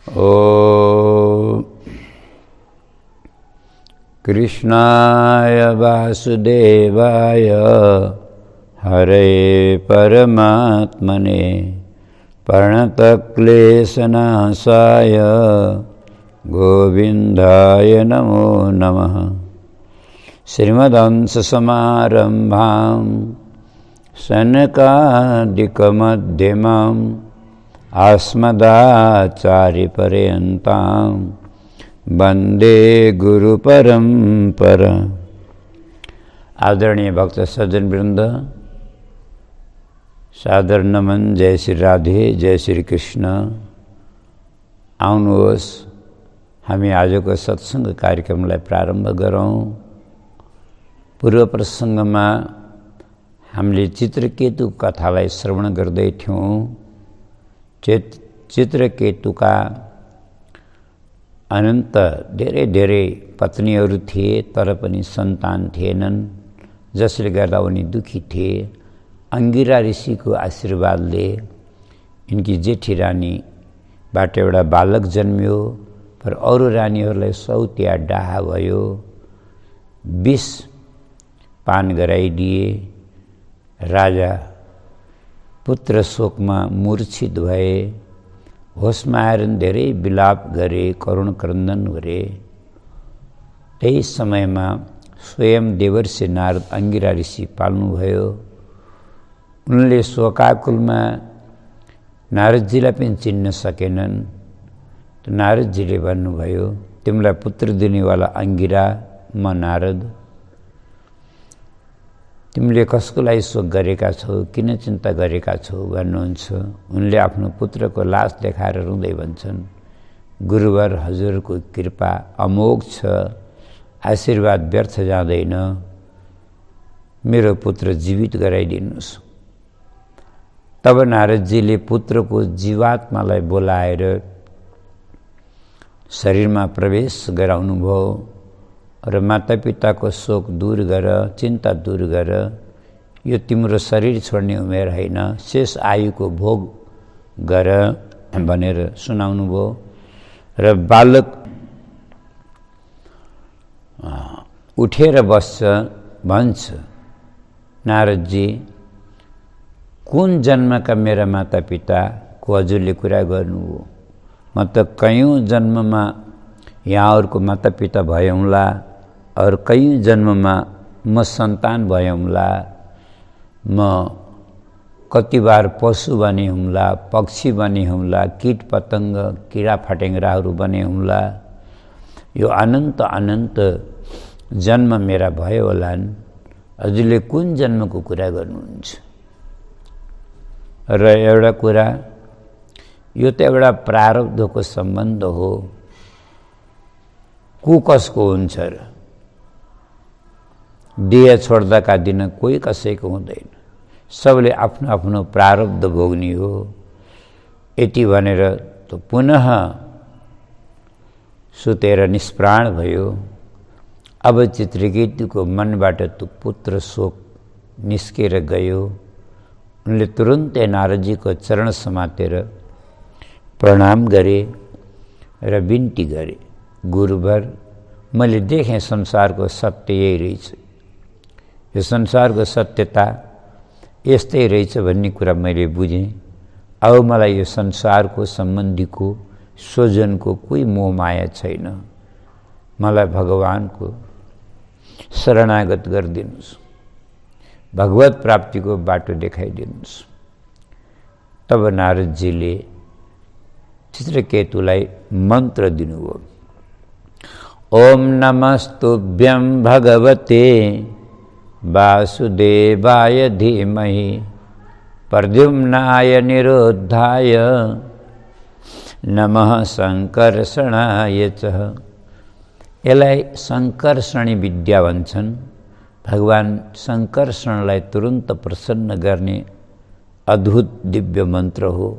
ॐ कृष्णाय वासुदेवाय हरे परमात्मने प्रणतक्लेशनाशाय गोविन्दाय नमो नमः। श्रीमदंशसमारम्भां सनकादिकमध्यमाम् अस्मदाचार्यपर्यन्तां वन्दे गुरुपरम्परा। आदरणीय भक्त सज्जन वृन्द, सादर नमन। जय श्री राधे, जय श्री कृष्ण। आउनुहोस् हामी आजको सत्संग कार्यक्रमलाई प्रारम्भ गरौँ। पूर्व प्रसङ्गमा हामीले चित्रकेतु कथालाई श्रवण गर्दै थियौँ। चित्रकेतुका अनन्त धेरै पत्नीहरू थिए, तर पनि सन्तान थिएनन्, जसले गर्दा उनी दुखी थिए। अंगिरा ऋषिको आशीर्वादले यिनकी जेठी रानीबाट एउटा बालक जन्मियो, पर अरू रानीहरूलाई सौतिया डाहा भयो। विष पान गराइदिए। राजा पुत्र शोकमा मूर्छित भए। होसमा आएर धेरै विलाप गरे, करुण क्रन्दन गरे। त्यही समयमा स्वयं देवर्षि नारद अंगिरा ऋषि पाल्नुभयो। उनले शोकाकुलमा नारदजीलाई पनि चिन्न सकेनन्। नारदजीले भन्नुभयो, तिमीलाई पुत्र दिनेवाला अंगिरा म नारद, तिमीले कसको लागि शोक गरेका छौ, किन चिन्ता गरेका छौ भन्नुहुन्छ। उनले आफ्नो पुत्रको लास देखाएर रुँदै भन्छन्, गुरुवर हजुरको कृपा अमोघ छ, आशीर्वाद व्यर्थ जाँदैन, मेरो पुत्र जीवित गराइदिनुहोस्। तब नारदजीले पुत्रको जीवात्मालाई बोलाएर शरीरमा प्रवेश गराउनुभयो र मातापिताको शोक दूर गर, चिन्ता दूर गर, यो तिम्रो शरीर छोड्ने उमेर होइन, शेष आयुको भोग गर भनेर सुनाउनुभयो। र बालक उठेर बस्छ, भन्छ, नारदजी कुन जन्मका मेरा मातापिताको हजुरले कुरा गर्नुभयो? म त कयौँ जन्ममा यहाँहरूको मातापिता भयौँला, और कयौँ जन्ममा म सन्तान भयौँला, म कति बार पशु बने हुँला, पक्षी बने हुँला, कीट पतंग किरा फटेङ्ग्राहरू बने हुँला। यो अनन्त अनन्त जन्म मेरा भयो होलान्, हजुरले कुन जन्मको कुरा गर्नुहुन्छ? र एउटा कुरा, यो त एउटा प्रारब्धको सम्बन्ध हो, को कसको हुन्छ र? देह छोड्दाका दिन कोही कसैको हुँदैन, सबले आफ्नो आफ्नो प्रारब्ध भोग्ने हो। यति भनेर त पुनः सुतेर निष्प्राण भयो। अब चित्रकेतुको मनबाट त्यो पुत्र शोक निस्केर गयो। उनले तुरुन्तै नारदजीको चरण समातेर प्रणाम गरे र बिन्ती गरे, गुरुवर मैले देखेँ संसारको सत्य यही रहेछ, यो संसारको सत्यता यस्तै रहेछ भन्ने कुरा मैले बुझेँ। अब मलाई यो संसारको सम्बन्धीको स्वजनको कोही मोह माया छैन, मलाई भगवानको शरणागत गरिदिनुहोस्, भगवत प्राप्तिको बाटो देखाइदिनुहोस्। तब नारदजीले चित्रकेतुलाई मन्त्र दिनुभयो, ओम नमस्तुभ्यं भगवते वासुदेवाय धीमहि प्रद्युम्नाय निरुद्धाय नमः संकर्षणाय च। यसलाई संकर्षणी विद्या भन्छन्। भगवान संकर्षणलाई तुरुन्त प्रसन्न गर्ने अद्भुत दिव्य मन्त्र हो।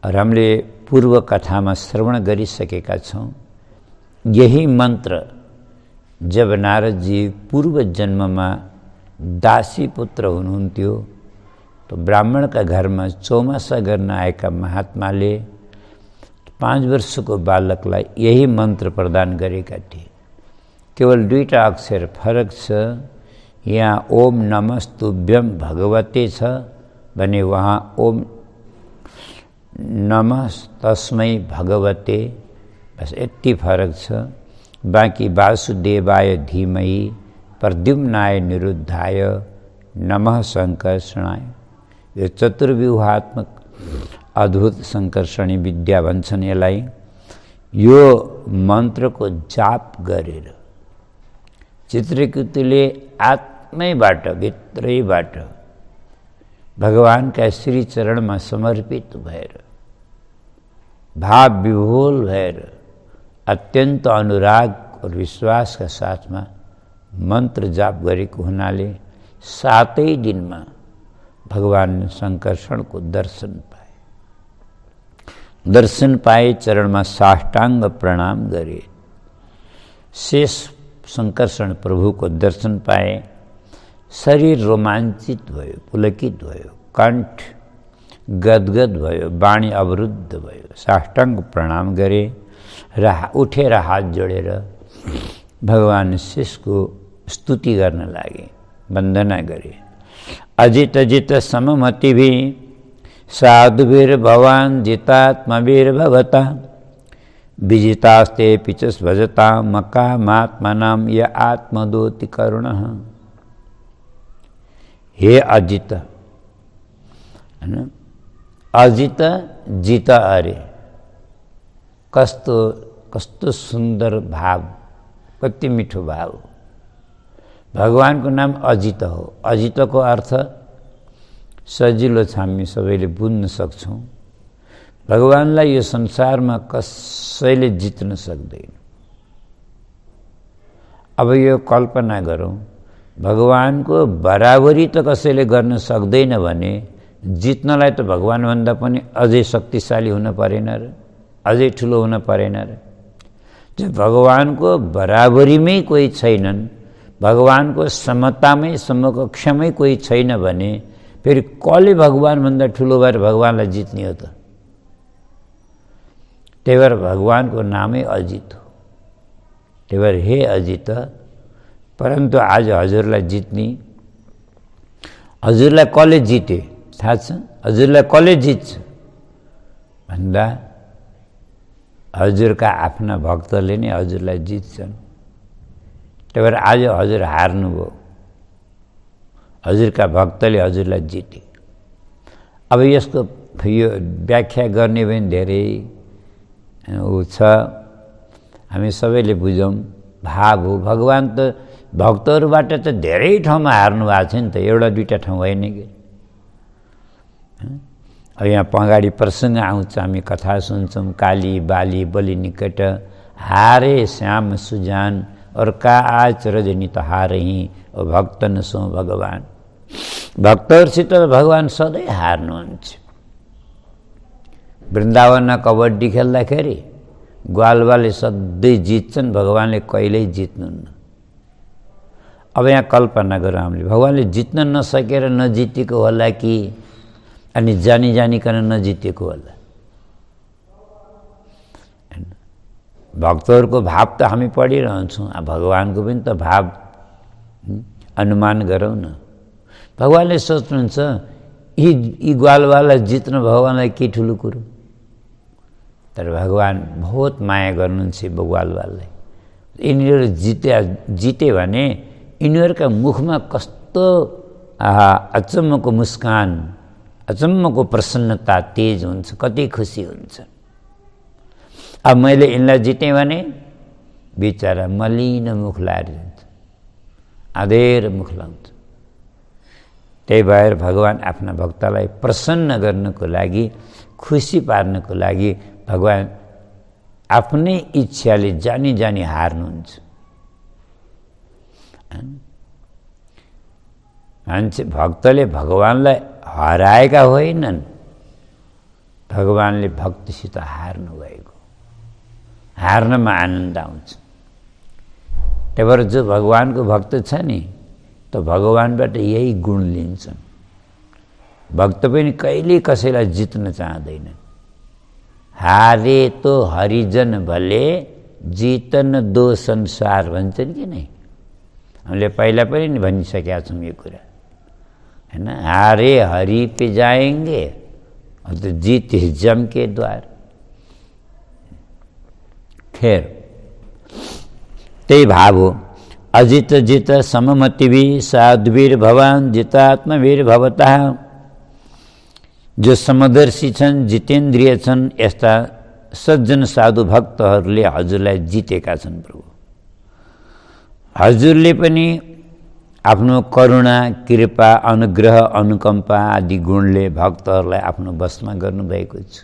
और हामीले पूर्व कथामा श्रवण गरिसकेका छौँ। यही मन्त्र जब नारदजी पूर्व जन्ममा दासी पुत्र हुनुहुन्थ्यो, तो ब्राह्मणका घरमा चौमासा गर्न आएका महात्माले 5 वर्षको बालकलाई यही मन्त्र प्रदान गरेका थिए। केवल 2टा अक्षर फरक छ। यहाँ ओम नमस्तुभ्यम भगवते छ भने वहाँ ओम नमः तस्मै भगवते, बस यति फरक छ। बाँकी वासुदेवाय धीमहि प्रद्युम्नाय निरुद्धाय नमः संकर्षणाय, यो चतुर्व्यूहात्मक अद्भुत संकर्षणी विद्या भन्छन् यसलाई। यो मन्त्रको जाप गरेर चित्रकेतुले आत्मैबाट भित्रैबाट भगवानका श्री चरणमा समर्पित भएर भाव विभोल भएर अत्यन्त अनुराग और विश्वासका साथमा मन्त्र जाप गरेको हुनाले 7 दिनमा भगवान संकर्षणको दर्शन पाए, चरणमा साष्टाङ्ग प्रणाम गरे। शेष संकर्षण प्रभुको दर्शन पाए, शरीर रोमाञ्चित भयो, पुलकित भयो, कण्ठ गदगद भयो, वाणी अवरुद्ध भयो। साष्टाङ्ग प्रणाम गरे र उठेर हात जोडेर भगवान शेषको स्तुति गर्न लागे, वन्दना गरे। अजित अजित सममतिभि साधुभिर भवान जितात्मभिर भवता विजितास्ते पिचस भजता मकामात्मनाम य आत्मदोति करुणः। हे अजित, अजित जित अरे, कस्तो सुन्दर भाव, कति मिठो भाव। भगवानको नाम अजित हो। अजितको अर्थ सजिलो छ, हामी सबैले बुझ्न सक्छौँ। भगवानलाई यो संसारमा कसैले जित्न सक्दैन। अब यो कल्पना गरौँ, भगवानको बराबरी त कसैले गर्न सक्दैन भने जित्नलाई त भगवानभन्दा पनि अझै शक्तिशाली हुन परेन र, अझै ठुलो हुन परेन र। जब भगवानको बराबरीमै कोही छैनन्, भगवानको समतामै समकक्षमै कोही छैन भने फेरि कसले भगवानभन्दा ठुलो भएर भगवानलाई जित्ने हो त? त्यही भएर भगवानको नामै अजित हो। त्यही भएर हे अजित, परन्तु आज हजुरलाई जित्ने, हजुरलाई कसले जिते थाहा छ? हजुरलाई कसले जित्छ भन्दा हजुरका आफ्ना भक्तले नै हजुरलाई जित्छन्। त्यही भएर आज हजुर हार्नुभयो, हजुरका भक्तले हजुरलाई जिते। अब यसको यो व्याख्या गर्ने पनि धेरै ऊ छ, हामी सबैले बुझौँ। भाव हो। भगवान त भक्तहरूबाट त धेरै ठाउँमा हार्नु भएको छ नि त, एउटा 2टा ठाउँ होइन कि। अब यहाँ अगाडि प्रसङ्ग आउँछ, हामी कथा सुन्छौँ। काली बाली बलि निकट हारे श्याम सुजान और का आज रजनी त हारही ओ भक्तन सो भगवान। भक्तहरूसित भगवान सधैँ हार्नुहुन्छ। वृन्दावनमा कबड्डी खेल्दाखेरि ग्वालवाले सधैँ जित्छन्, भगवानले कहिल्यै जित्नुहुन्न। अब यहाँ कल्पना गरौँ हामीले, भगवानले जित्न नसकेर नजितेको होला कि अनि जानिकन नजितेको होला। भक्तहरूको भाव त हामी पढिरहन्छौँ, भगवानको पनि त भाव अनुमान गरौँ न। भगवानले सोच्नुहुन्छ यी ग्वालवालाई जित्न भगवानलाई के ठुलो कुरो। तर भगवान बहुत माया गर्नुहुन्छ ग्वालवाललाई। यिनीहरू जिते भने यिनीहरूका मुखमा कस्तो अचम्मको मुस्कान, अचम्मको प्रसन्नता तेज हुन्छ, कति खुसी हुन्छ। अब मैले यिनलाई जितेँ भने बिचरा मलिन मुख लाएर जान्छ, आधेर मुख लाउँछ। त्यही भएर भगवान आफ्ना भक्तलाई प्रसन्न गर्नको लागि, खुसी पार्नको लागि भगवान आफ्नै इच्छाले जानी हार्नुहुन्छ। मान्छे भक्तले भगवानलाई हराएका होइनन्, भगवानले भक्तसित हार्नु भएको, हार्नमा आनन्द आउँछ। त्यही भएर जो भगवानको भक्त छ नि त भगवानबाट यही गुण लिन्छन्। भक्त पनि कहिल्यै कसैलाई जित्न चाहँदैनन्, हारे तो हरिजन भले जितन दो संसार भन्छन् कि नै। हामीले पहिला पनि नि भनिसकेका छौँ यो कुरा हैन। हारे हरि पे जाएंगे और तो जीत जम के द्वार। खैर त्यही भाव हो। अजित जित सममतिभि साधुवीर भवान जितात्मवीर भवता। जो समदर्शी छन्, जितेन्द्रिय छन्, यस्ता सज्जन साधु भक्तहरूले हजुरलाई जितेका छन् प्रभु। हजुरले पनि आफ्नो करुणा, कृपा, अनुग्रह, अनुकम्पा आदि गुणले भक्तहरूलाई आफ्नो वशमा गर्नुभएको छ।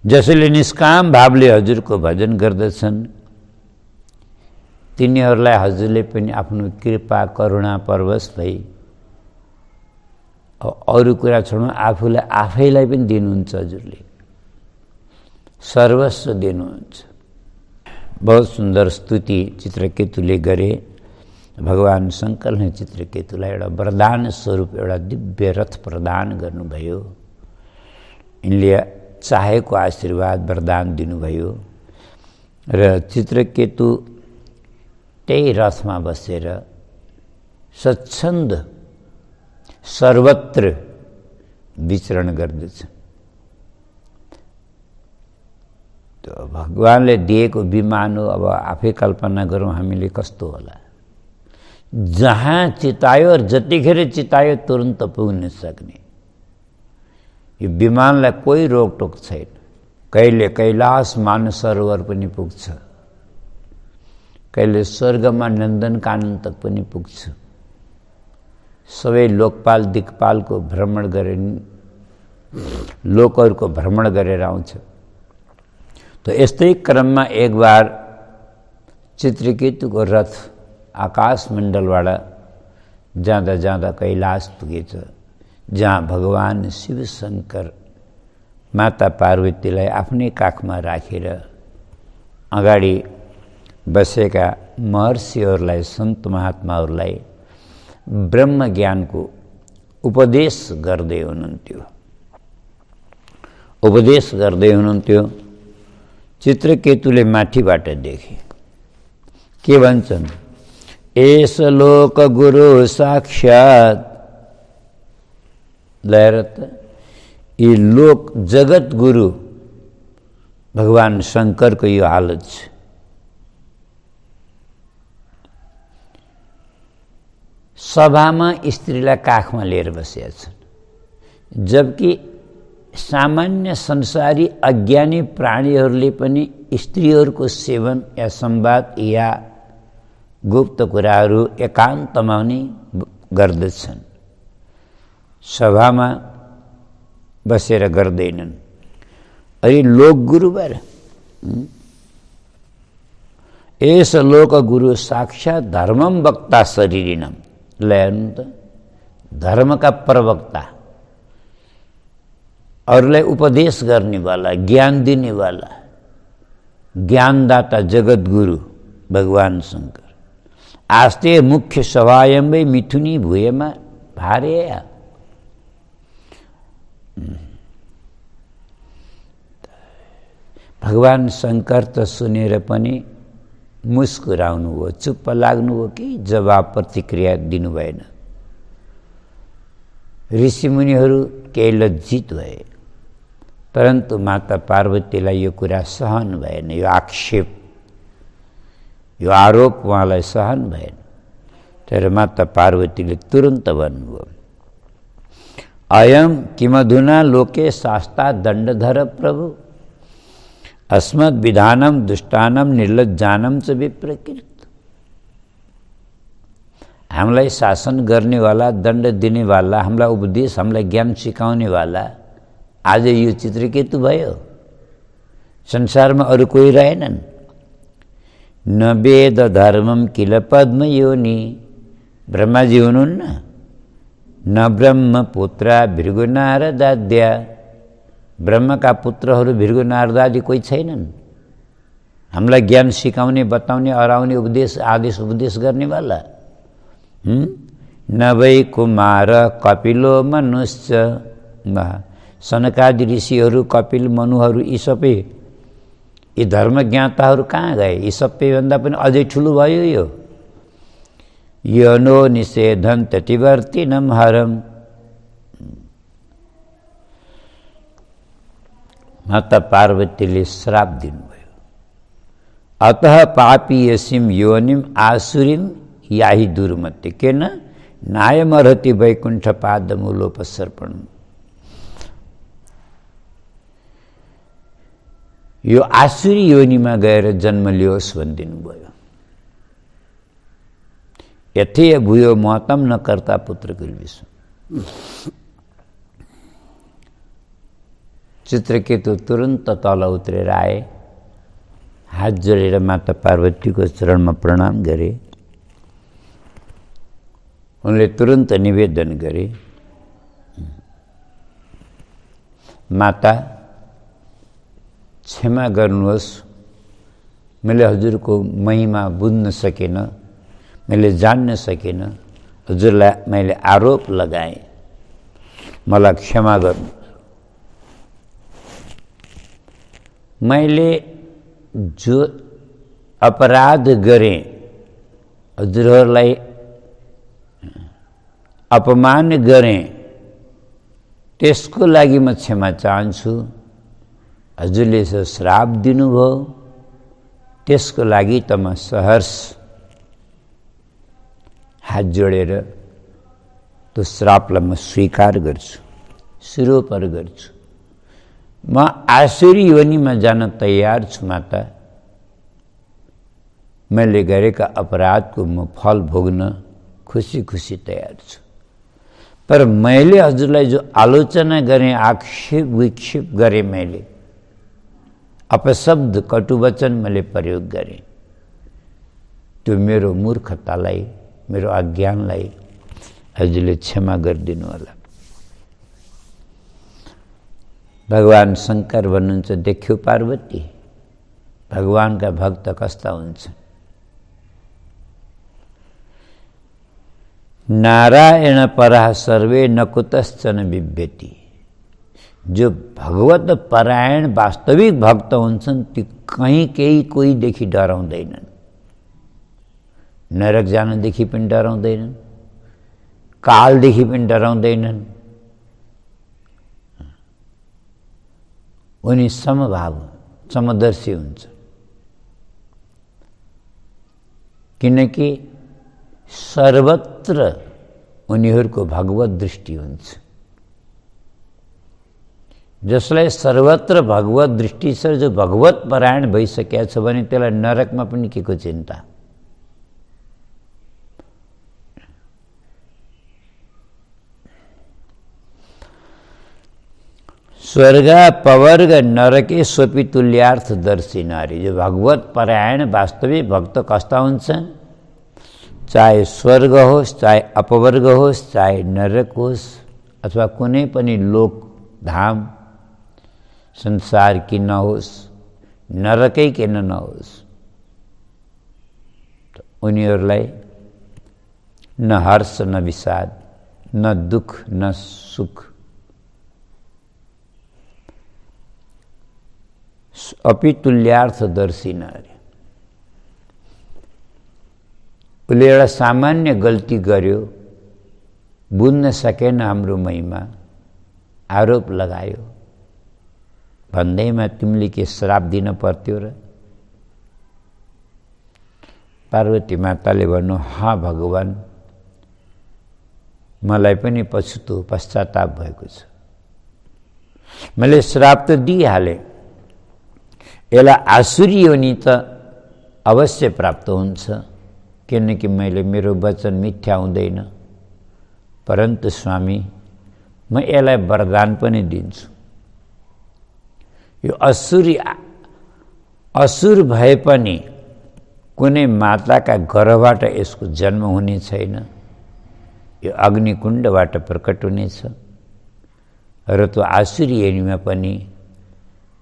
जसले निष्काम भावले हजुरको भजन गर्दछन् तिनीहरूलाई हजुरले पनि आफ्नो कृपा, करुणा परवश भई अरू कुरा छोड्नु, आफूलाई आफैलाई पनि दिनुहुन्छ। हजुरले सर्वस्व दिनुहुन्छ। बहुत सुन्दर स्तुति चित्रकेतुले गरे। भगवान शङ्करले चित्रकेतुलाई एउटा वरदान स्वरूप एउटा दिव्य रथ प्रदान गर्नुभयो। यिनले चाहेको आशीर्वाद वरदान दिनुभयो र चित्रकेतु त्यही रथमा बसेर स्वच्छन्द सर्वत्र विचरण गर्दछ। तो भगवानले दिएको विमान हो। अब आफै कल्पना गरौँ हामीले कस्तो होला। जहाँ चितायो र जतिखेर चितायो तुरन्त पुग्न सक्ने यो विमानलाई कोही रोकटोक छैन। कहिले कैलाश मानसरोवर पनि पुग्छ, कहिले स्वर्गमा नन्दनकानन तक पनि पुग्छ। सबै लोकपाल दिक्पालको भ्रमण गरे, लोकहरूको भ्रमण गरेर आउँछ। तो यस्तै क्रममा एक बार चित्रकेतुको रथ आकाश मण्डलबाट जाँदा जाँदा कैलाश पुगेछ, जहाँ भगवान शिव शङ्कर माता पार्वतीलाई आफ्नै काखमा राखेर अगाडि बसेका महर्षिहरूलाई, सन्त महात्माहरूलाई ब्रह्म ज्ञानको उपदेश गर्दै हुनुहुन्थ्यो। उपदेश गर्दै हुनुहुन्थ्यो। चित्रकेतुले माथिबाट देखे। के भन्छन्? एस लोक गुरु साक्षात। लहरत यी लोक जगत गुरु भगवान शङ्करको यो हालत छ। सभामा स्त्रीलाई काखमा लिएर बसेका छन्, जबकि सामान्य संसारी अज्ञानी प्राणीहरूले पनि स्त्रीहरूको सेवन या संवाद या गुप्त कुराहरू एकान्तमा नै गर्दछन्, सभामा बसेर गर्दैनन्। अरे लोक गुरुबाट एस लोक गुरु साक्षात धर्मम वक्ता शरीरिणम। ल्याउनु त धर्मका प्रवक्ता, अरूलाई उपदेश गर्नेवाला, ज्ञान दिनेवाला, ज्ञानदाता जगत गुरु भगवान शङ्कर। आस्ते मुख्य सभायम्बै मिथुनी भुएमा भारे। भगवान शङ्कर त सुनेर पनि मुस्कुराउनु हो, चुप्प लाग्नु हो कि जवाब प्रतिक्रिया दिनु भएन। ऋषिमुनिहरू केही लज्जित भए, परन्तु माता पार्वतीलाई यो कुरा सहन भएन। यो आक्षेप, यो आरोप उहाँलाई सहन भएन। तर माता पार्वतीले तुरन्त भन्नुभयो, अयम किमधुना लोके शास्ता दण्डधर प्रभु अस्मद् विधानम दुष्टानम निर्लज्जानम च विप्रकृत। हामीलाई शासन गर्नेवाला, दण्ड दिनेवाला, हामीलाई उपदेश, हामीलाई ज्ञान सिकाउनेवाला आज यो चित्रकेतु भयो। संसारमा अरू कोही रहेनन्। न वेद धर्मम किल पद्म योनि। ब्रह्माजी हुनुहुन्न, न ब्रह्म पुत्रा भृगुनारदाद्या। ब्रह्मका पुत्रहरू भृगु नारदादि कोही छैनन्। हामीलाई ज्ञान सिकाउने, बताउने, अराउने, उपदेश आदेश उपदेश गर्नेवाला। न वै कुमार कपिलो मनुष्य सनकादि ऋषिहरू, कपिल, मनुहरू यी सबै यी धर्मज्ञाताहरू कहाँ गए? यी सबैभन्दा पनि अझै ठुलो भयो यो। यनो निषेधन ततिवर्तिनम हरम। माता पार्वतीले श्राप दिनुभयो। अतः पापीयसीम योनिम आसुरीम याहि दुर्मते। किन? नायमर्हति वैकुण्ठ पादमूलोपसर्पणम्। यो आसुरी योनिमा गएर जन्म लियोस् भनिदिनु भयो। यथे भूयो महतम न कर्ता पुत्र किल्बिसु। चित्रकेतु तुरन्त तल उत्रेर आए, हात जोडेर माता पार्वतीको चरणमा प्रणाम गरे। उनले तुरन्त निवेदन गरे, माता क्षमा गर्नुहोस्, मैले हजुरको महिमा बुझ्न सकेन, मैले जान्न सकेन, हजुरलाई मैले आरोप लगाएँ, मलाई क्षमा गर्नु। मैले जो अपराध गरेँ, हजुरहरूलाई अपमान गरेँ, त्यसको लागि म क्षमा चाहन्छु। हजुरले यसो श्राप दिनुभयो, त्यसको लागि त म सहर्ष हात जोडेर त्यो श्रापलाई म स्वीकार गर्छु, सिरोपर गर्छु। म आसुरी योनिमा जान तयार छु माता। मैले गरेका अपराधको म फल भोग्न खुसी खुसी तयार छु। पर मैले हजुरलाई जो आलोचना गरेँ, आक्षेप विक्षेप गरेँ, मैले अपशब्द कटुवचन मैले प्रयोग गरेँ, त्यो मेरो मूर्खतालाई, मेरो अज्ञानलाई हजुरले क्षमा गरिदिनु होला। भगवान शङ्कर भन्नुहुन्छ, देख्यो पार्वती, भगवानका भक्त कस्ता हुन्छन्। नारायण पराः सर्वे न कुतश्चन बिभ्यति। जो भगवत परायण वास्तविक भक्त हुन्छन्, ती कहीँ केही कोहीदेखि डराउँदैनन्। नरक जानदेखि पनि डराउँदैनन्, कालदेखि पनि डराउँदैनन्। उनी समभाव समदर्शी हुन्छ, किनकि सर्वत्र उनीहरूको भगवत दृष्टि हुन्छ। जसलाई सर्वत्र भगवत दृष्टि छ, जो भगवत परायण भइसकेको छ भने त्यसलाई नरकमा पनि के को चिन्ता। स्वर्ग पवर्ग नरके स्वपि तुल्यार्थ दर्शी नारी। जो भगवत परायण वास्तविक भक्त कस्ता हुन्छन्? चाहे स्वर्ग होस्, चाहे अपवर्ग होस्, चाहे नरक होस्, अथवा कुनै पनि लोक धाम संसार किन होस्, नरकै किन नहोस्, उनीहरूलाई न हर्ष न विषाद, न दुख न सुख, अपि तुल्यार्थ दर्शी नारी। उसले एउटा सामान्य गल्ती गर्यो, बुझ्न सकेन हाम्रो महिमा, आरोप लगायो, भन्दैमा तिमीले के श्राप दिन पर्थ्यो र? पार्वती माताले भन्नु, हाँ भगवान, मलाई पनि पश्चाताप भएको छ। मैले श्राप त दिइहालेँ, यसलाई आसुरी योनि त अवश्य प्राप्त हुन्छ, किनकि मैले मेरो वचन मिथ्या हुँदैन। परन्तु स्वामी, म यसलाई वरदान पनि दिन्छु। यो असुर भए पनि कुनै माताका गर्भबाट यसको जन्म हुने छैन। यो अग्निकुण्डबाट प्रकट हुनेछ र त्यो आसुरी योनिमा पनि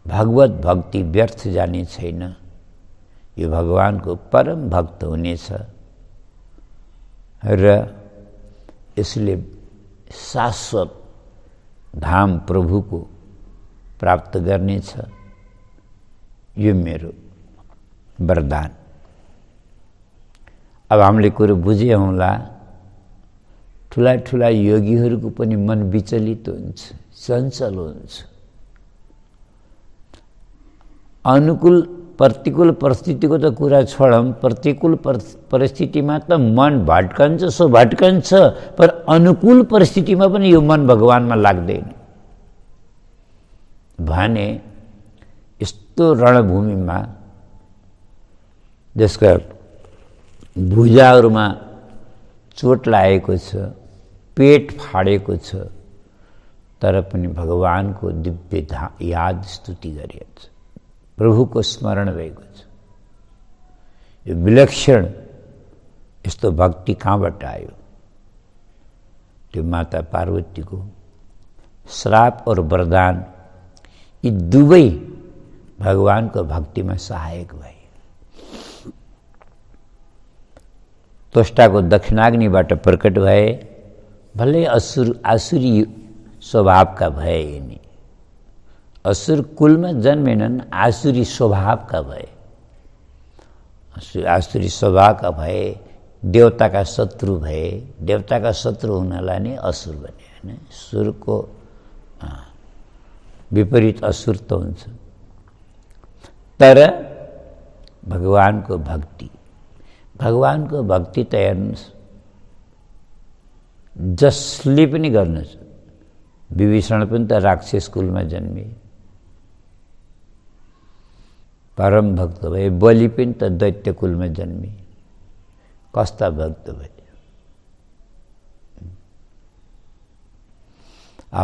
भगवत भक्ति व्यर्थ जाने छैन। यो भगवानको परम भक्त हुनेछ र यसले शाश्वत धाम प्रभुको प्राप्त गर्नेछ। यो मेरो वरदान। अब हामीले कुरो बुझे हौँला, ठुला ठुला योगीहरूको पनि मन विचलित हुन्छ, चञ्चल हुन्छ। अनुकूल प्रतिकूल परिस्थितिको त कुरा छोडौँ, प्रतिकूल परिस्थितिमा त मन भट्कन्छ सो भट्कन्छ, पर अनुकूल परिस्थितिमा पनि यो मन भगवानमा लाग्दैन भने यस्तो रणभूमिमा जसका भुजाहरूमा चोट लागेको छ, पेट फाडेको छ, तर पनि भगवानको दिव्य याद स्तुति गरिएको छ, प्रभुको स्मरण भएको छ। यो विलक्षण यस्तो भक्ति कहाँबाट आयो? त्यो माता पार्वतीको श्राप और वरदान, यी दुवै भगवानको भक्तिमा सहायक भए। त्वष्टाको दक्षिणाग्निबाट प्रकट भए, भले आसुरी स्वभावका भए यिनी। असुर कुलमा जन्मेनन्, आसुरी स्वभावका भए। आसुरी स्वभावका भए, देवताका शत्रु भए। देवताका शत्रु हुनलाई नै असुर बने हैन। सुरको विपरीत असुर त हुन्छ। तर भगवानको भक्ति, भगवानको भक्ति त हेर्नुहोस्, जसले पनि गर्नुहोस्। विभीषण पनि त राक्षस कुलमा जन्मे, परम भक्त भए। बलि पनि त दैत्य कुलमा जन्मे, कस्ता भक्त भए।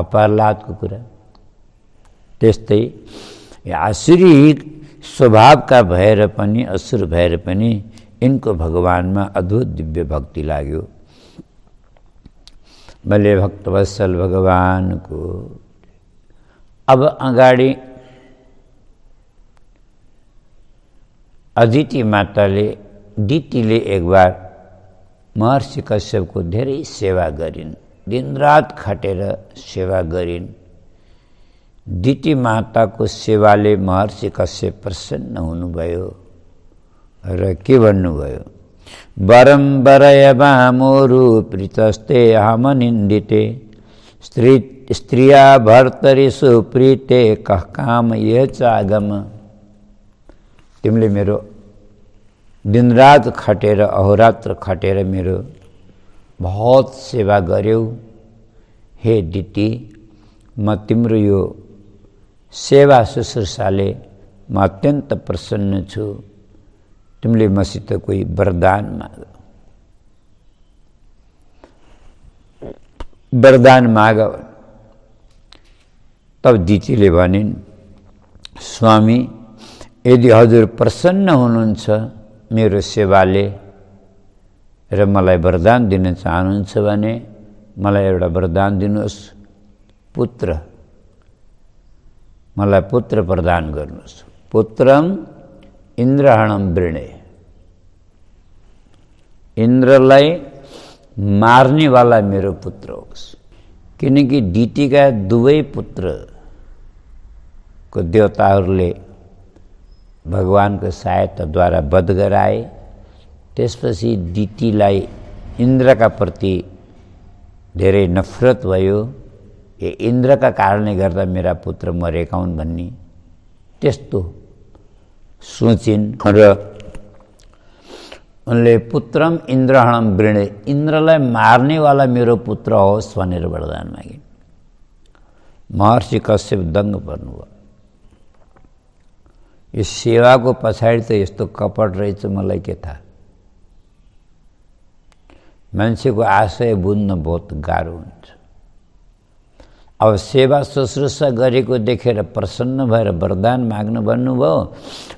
प्रहलादको कुरा त्यस्तै, आसुरी स्वभावका भएर पनि, असुर भएर पनि इनको भगवानमा अद्भुत दिव्य भक्ति लाग्यो। भले भक्तवत्सल भगवानको। अब अगाडि अदिति माताले, दितिले एक बार महर्षि कश्यपको धेरै सेवा गरिन्, दिनरात खटेर सेवा गरिन्। दिति माताको सेवाले महर्षि कश्यप प्रसन्न हुनुभयो र के भन्नुभयो? वरम्बरयवा मोरु प्रीतस्ते हम निन्दिते, स्त्रिया भर्तरि सुप्रीते कह काम ये चागम। तिमीले मेरो दिनरात खटेर, अहोरात्र खटेर मेरो बहुत सेवा गर्यौ। हे दिति, म तिम्रो यो सेवा शुश्रूषाले म अत्यन्त प्रसन्न छु। तिमीले मसित कोही वरदान माग। वरदान माग। तब दितिले भनिन्, स्वामी, यदि हजुर प्रसन्न हुनुहुन्छ मेरो सेवाले र मलाई वरदान दिन चाहनुहुन्छ भने मलाई एउटा वरदान दिनुहोस्, पुत्र। मलाई पुत्र प्रदान गर्नुहोस्। पुत्रम इन्द्रहणम वृणे। इन्द्रलाई मार्नेवाला मेरो पुत्र होस्। किनकि दितिका दुवै पुत्रको देवताहरूले भगवानको सहायताद्वारा वध गराए। त्यसपछि दितिलाई इन्द्रका प्रति धेरै नफरत भयो। ए इन्द्रका कारणले गर्दा मेरा पुत्र मरेका हुन् भन्ने त्यस्तो सोचिन् र उनले पुत्रम इन्द्रहणम वृणे, इन्द्रलाई मार्नेवाला मेरो पुत्र होस् भनेर वरदान मागिन्। महर्षि कश्यप दङ्ग पर्नुभयो। यो सेवाको पछाडि त यस्तो कपट रहेछ, मलाई के थाहा। मान्छेको आशय बुझ्न बहुत गाह्रो हुन्छ। अब सेवा शुश्रूषा गरेको देखेर प्रसन्न भएर वरदान माग्नु भन्नुभयो।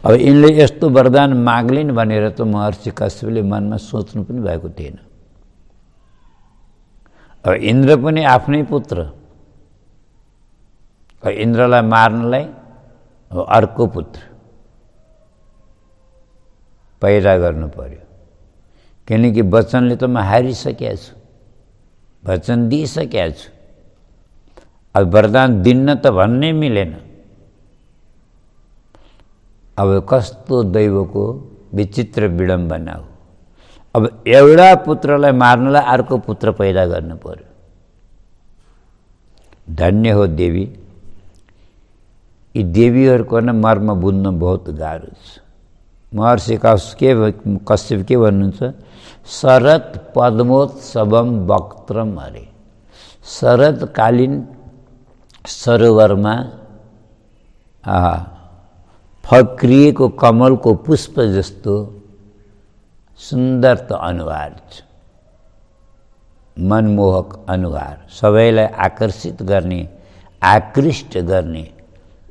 अब यिनले यस्तो वरदान माग्लिन् भनेर त महर्षि कश्यपले मनमा सोच्नु पनि भएको थिएन। अब इन्द्र पनि आफ्नै पुत्र, इन्द्रलाई मार्नलाई अर्को पुत्र पैदा गर्नु पर्यो। किनकि वचनले त म हारिसकेको छु, वचन दिइसकेको छु। अब वरदान दिन्न त भन्नै मिलेन। अब कस्तो दैवको विचित्र विडम्बना हो। अब एउटा पुत्रलाई मार्नलाई अर्को पुत्र पैदा गर्नु पर्यो। धन्य हो देवी। यी देवीहरूको न मर्म बुझ्न बहुत गाह्रो छ। महर्षि कश्यप के भन्नुहुन्छ? शरद पद्मोत्सवम वक्त्रम हरे। शरदकालीन सरोवरमा फक्रिएको कमलको पुष्प जस्तो सुन्दर त अनुहार छ, मनमोहक अनुहार, सबैलाई आकर्षित गर्ने, आकृष्ट गर्ने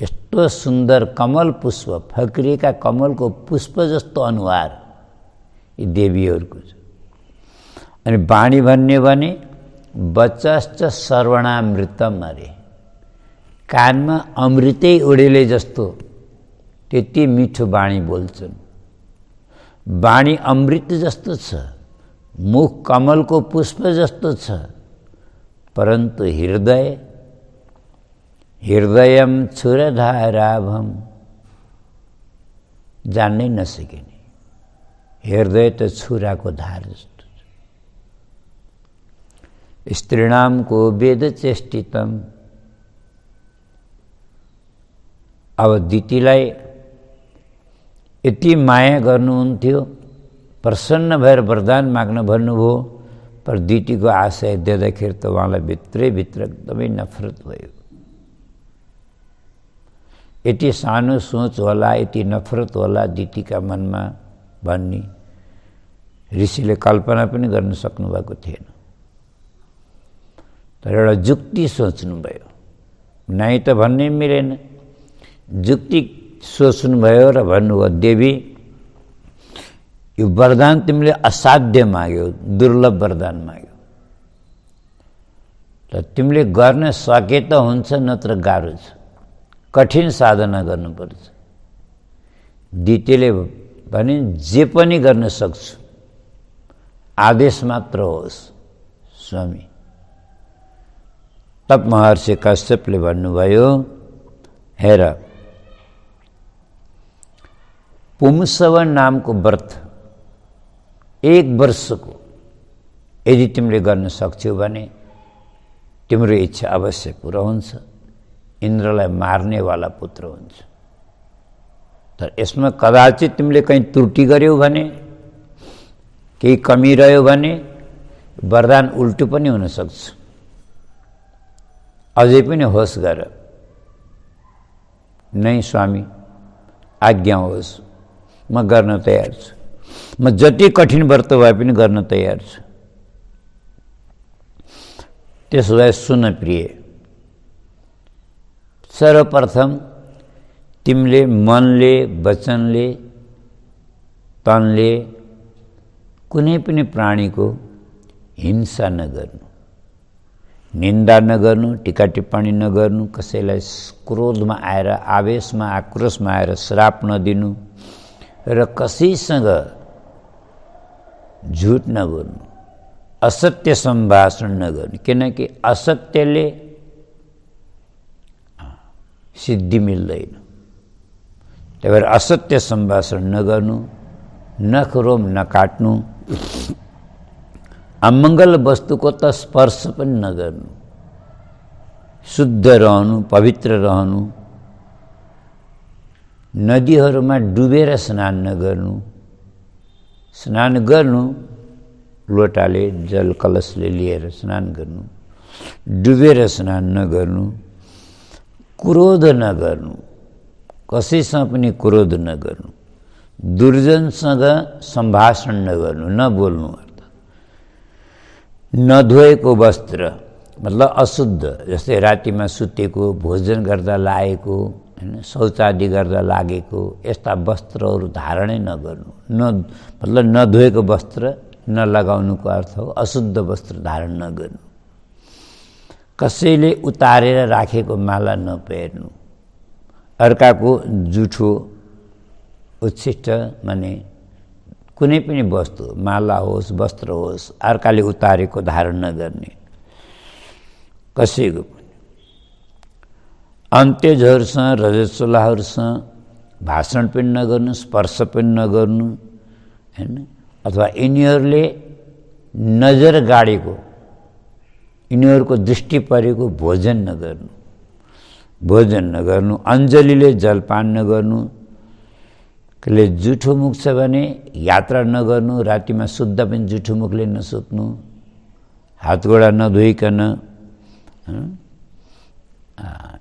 यस्तो सुन्दर कमल पुष्प, फक्रिएका कमलको पुष्प जस्तो अनुहार यी देवीहरूको छ। अनि वाणी भन्ने भने वचश्च सर्वणामृतम अरे। कानमा अमृतै उडेले जस्तो त्यति मिठो वाणी बोल्छन्। वाणी अमृत जस्तो छ, मुख कमलको पुष्प जस्तो छ, परन्तु हृदयम छुरधाराभम जान्नै नसकिने। हृदय त छुराको धार जस्तो छ। स्त्रीणामको वेद चेष्टितम। अब दितीलाई यति माया गर्नुहुन्थ्यो, प्रसन्न भएर वरदान माग्न भन्नुभयो, पर दितीको आशय देख्दाखेरि त उहाँलाई भित्रैभित्र एकदमै नफरत भयो। यति सानो सोच होला, यति नफरत होला दितीका मनमा भन्ने ऋषिले कल्पना पनि गर्न सक्नुभएको थिएन। तर एउटा जुक्ति सोच्नुभयो, नाइ त भन्नै मिलेन। जुक्ति सोच्नुभयो र भन्नुभयो, देवी यो वरदान तिमीले असाध्य माग्यौ, दुर्लभ वरदान माग्यौ, र तिमीले गर्न सके त हुन्छ, नत्र गाह्रो छ, कठिन साधना गर्नुपर्छ। दितीले भने जे पनि गर्न सक्छु, आदेश मात्र होस् स्वामी। तब महर्षि कश्यपले भन्नुभयो, हेर पुंसव नामको व्रत 1 वर्षको यदि तिमीले गर्न सक्छौ भने तिम्रो इच्छा अवश्य पुरा हुन्छ, इन्द्रलाई मार्नेवाला पुत्र हुन्छ। तर यसमा कदाचित तिमीले कहीँ त्रुटि गर्यौ भने, केही कमी रह्यो भने वरदान उल्टो पनि हुन सक्छ। अझै पनि होस् गर। नै स्वामी आज्ञा होस्, म गर्न तयार छु। म जति कठिन व्रत भए पनि गर्न तयार छु। त्यसो भए सुन प्रिय, सर्वप्रथम तिमीले मनले, वचनले, तनले कुनै पनि प्राणीको हिंसा नगर्नु, निन्दा नगर्नु, टीका टिप्पणी नगर्नु, कसैलाई क्रोधमा आएर, आवेशमा, आक्रोशमा आएर श्राप नदिनु, र कसैसँग झुट नबोल्नु, असत्य सम्भाषण नगर्नु, किनकि असत्यले सिद्धि मिल्दैन। त्यही भएर असत्य सम्भाषण नगर्नु, नखरोम नकाट्नु, अमङ्गल वस्तुको त स्पर्श पनि नगर्नु, शुद्ध रहनु, पवित्र रहनु, नदीहरूमा डुबेर स्नान नगर्नु, स्नान गर्नु लोटाले, जल कलशले लिएर स्नान गर्नु, डुबेर स्नान नगर्नु, क्रोध नगर्नु, कसैसँग पनि क्रोध नगर्नु, दुर्जनसँग सम्भाषण नगर्नु, नबोल्नु, नधोएको वस्त्र मतलब अशुद्ध, जस्तै रातिमा सुतेको, भोजन गर्दा लागेको, हैन, शौचादि गर्दा लागेको यस्ता वस्त्रहरू धारणै नगर्नु। मतलब नधोएको वस्त्र नलगाउनुको अर्थ हो अशुद्ध वस्त्र धारण नगर्नु। कसैले उतारेर राखेको माला नपेर्नु, अर्काको जुठो उच्छिष्ट माने कुनै पनि वस्तु, माला होस्, वस्त्र होस्, अर्काले उतारेको धारण नगर्ने, कसैको पनि। अन्त्यजहरूसँग रजस्वलाहरूसँग भाषण पनि नगर्नु, स्पर्श पनि नगर्नु, हैन? अथवा यिनीहरूले नजर गाडेको, यिनीहरूको दृष्टि परेको भोजन नगर्नु, अञ्जलीले जलपान नगर्नु, कसले जुठो मुख छ भने यात्रा नगर्नु, रातिमा सुत्दा पनि जुठो मुखले नसुत्नु, हातगोडा नधोइकन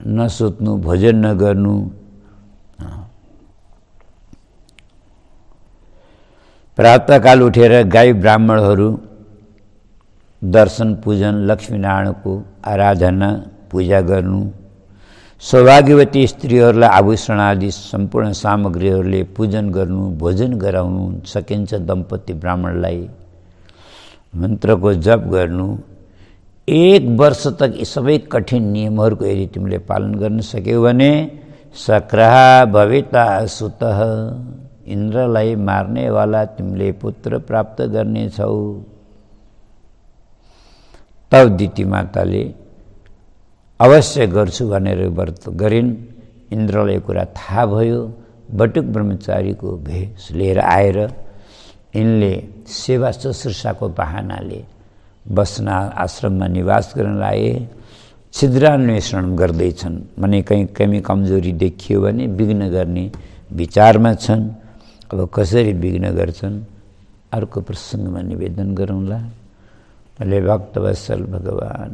नसुत्नु, भोजन नगर्नु, प्रातःकाल उठेर गाई ब्राह्मणहरू दर्शन पूजन, लक्ष्मीनारायणको आराधना पूजा गर्नु, सौभाग्यवती स्त्रीहरूलाई आभूषण आदि सम्पूर्ण सामग्रीहरूले पूजन गर्नु, भोजन गराउनु सकिन्छ दम्पति ब्राह्मणलाई, मन्त्रको जप गर्नु। 1 वर्ष तक यी सबै कठिन नियमहरूको यदि तिमीले पालन गर्न सक्यौ भने सक्राहा भविता सुतः, इन्द्रलाई मार्नेवाला तिमीले पुत्र प्राप्त गर्नेछौ। तब दिति माताले अवश्य गर्छु भनेर व्रत गरिन्। इन्द्रलाई कुरा थाहा भयो। बटुक ब्रह्मचारीको भेष लिएर आएर यिनले सेवा शुश्रूषाको बहानाले बस्न आश्रममा निवास गर्न लागे। छिद्रान्वेषण गर्दैछन्, माने कहीँ कमी कमजोरी देखियो भने विघ्न गर्ने विचारमा छन्। अब कसरी विघ्न गर्छन् अर्को प्रसङ्गमा निवेदन गरौँला। भले भक्तवत्सल भगवान